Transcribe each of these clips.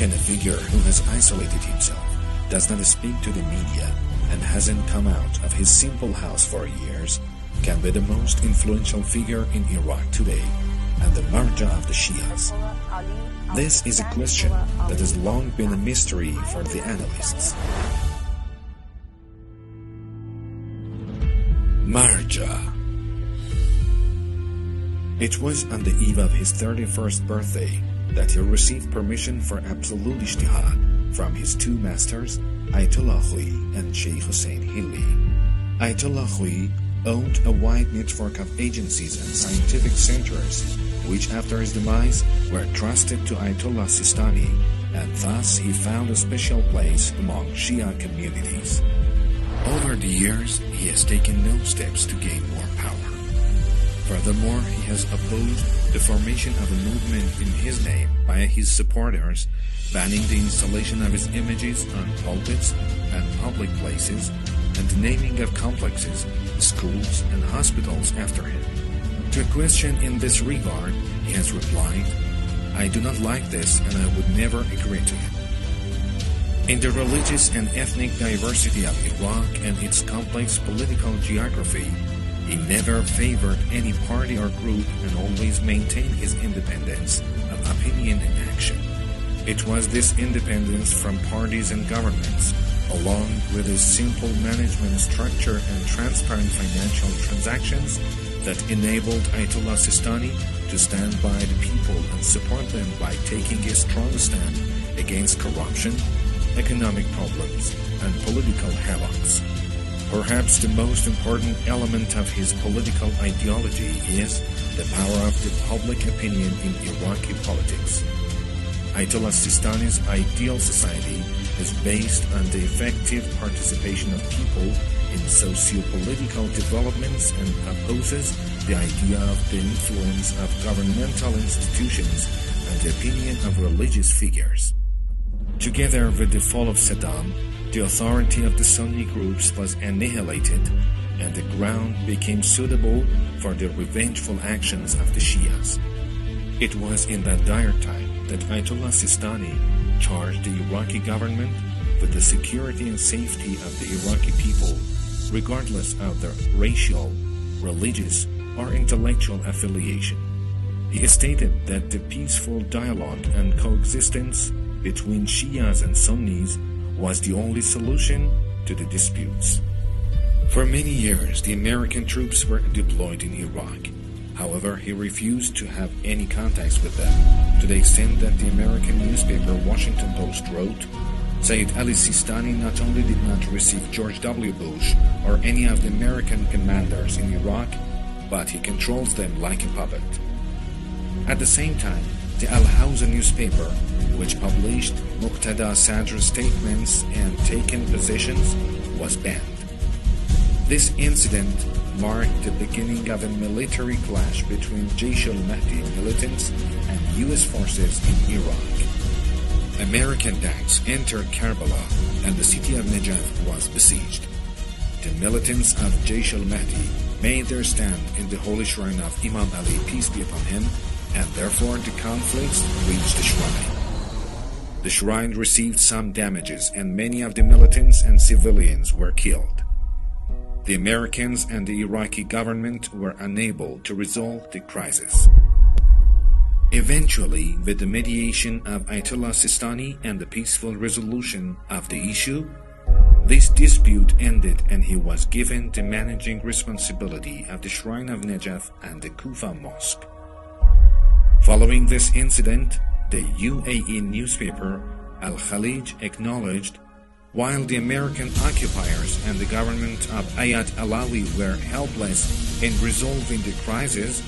can a figure who has isolated himself, does not speak to the media, and hasn't come out of his simple house for years, can be the most influential figure in Iraq today and the marja of the Shias? This is a question that has long been a mystery for the analysts. Marja. It was on the eve of his 31st birthday that he received permission for absolute ijtihad from his two masters, Ayatollah Hui and Sheikh Hussein Hilli. Ayatollah Hui owned a wide network of agencies and scientific centers, which after his demise were trusted to Ayatollah Sistani, and thus he found a special place among Shia communities. Over the years, he has taken no steps to gain more power. Furthermore, he has opposed the formation of a movement in his name by his supporters, banning the installation of his images on pulpits and public places, and the naming of complexes, schools, and hospitals after him. To a question in this regard, he has replied, "I do not like this and I would never agree to it." In the religious and ethnic diversity of Iraq and its complex political geography, he never favored any party or group and always maintained his independence of opinion and action. It was this independence from parties and governments, along with his simple management structure and transparent financial transactions, that enabled Ayatollah Sistani to stand by the people and support them by taking a strong stand against corruption, economic problems, and political havocs. Perhaps the most important element of his political ideology is the power of the public opinion in Iraqi politics. Ayatollah Sistani's ideal society is based on the effective participation of people in socio-political developments and opposes the idea of the influence of governmental institutions and the opinion of religious figures. Together with the fall of Saddam, the authority of the Sunni groups was annihilated and the ground became suitable for the revengeful actions of the Shias. It was in that dire time that Ayatollah Sistani charged the Iraqi government with the security and safety of the Iraqi people, regardless of their racial, religious, or intellectual affiliation. He stated that the peaceful dialogue and coexistence between Shias and Sunnis was the only solution to the disputes. For many years, the American troops were deployed in Iraq. However, he refused to have any contacts with them, to the extent that the American newspaper Washington Post wrote, "Sayyid al-Sistani not only did not receive George W. Bush or any of the American commanders in Iraq, but he controls them like a puppet." At the same time, the Al-Hawza newspaper, which published Muqtada Sadr's statements and taken positions, was banned. This incident marked the beginning of a military clash between Jaish al-Mahdi militants and U.S. forces in Iraq. American tanks entered Karbala and the city of Najaf was besieged. The militants of Jaish al-Mahdi made their stand in the holy shrine of Imam Ali, peace be upon him, and therefore the conflicts reached the shrine. The shrine received some damages and many of the militants and civilians were killed. The Americans and the Iraqi government were unable to resolve the crisis. Eventually, with the mediation of Ayatollah Sistani and the peaceful resolution of the issue, this dispute ended and he was given the managing responsibility of the Shrine of Najaf and the Kufa Mosque. Following this incident, the UAE newspaper Al-Khalij acknowledged, while the American occupiers and the government of Ayat Alawi were helpless in resolving the crisis,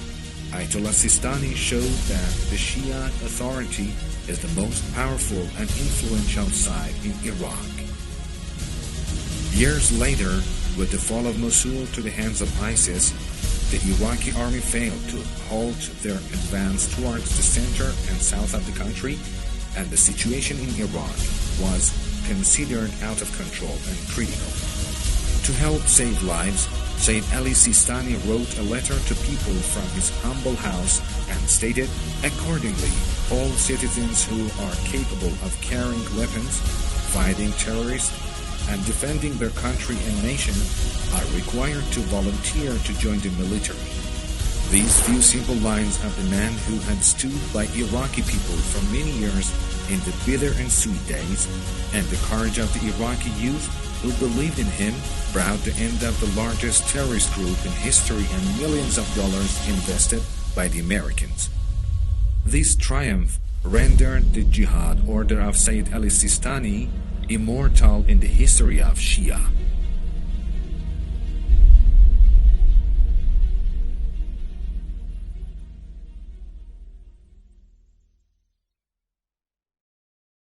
Ayatollah Sistani showed that the Shia authority is the most powerful and influential side in Iraq. Years later, with the fall of Mosul to the hands of ISIS, the Iraqi army failed to halt their advance towards the center and south of the country, and the situation in Iraq was considered out of control and critical. To help save lives, Sayyid al-Sistani wrote a letter to people from his humble house and stated, accordingly, all citizens who are capable of carrying weapons, fighting terrorists, and defending their country and nation are required to volunteer to join the military. These few simple lines of the man who had stood by Iraqi people for many years in the bitter and sweet days, and the courage of the Iraqi youth who believed in him, brought the end of the largest terrorist group in history and millions of dollars invested by the Americans. This triumph rendered the Jihad order of Sayyid al-Sistani immortal in the history of Shia.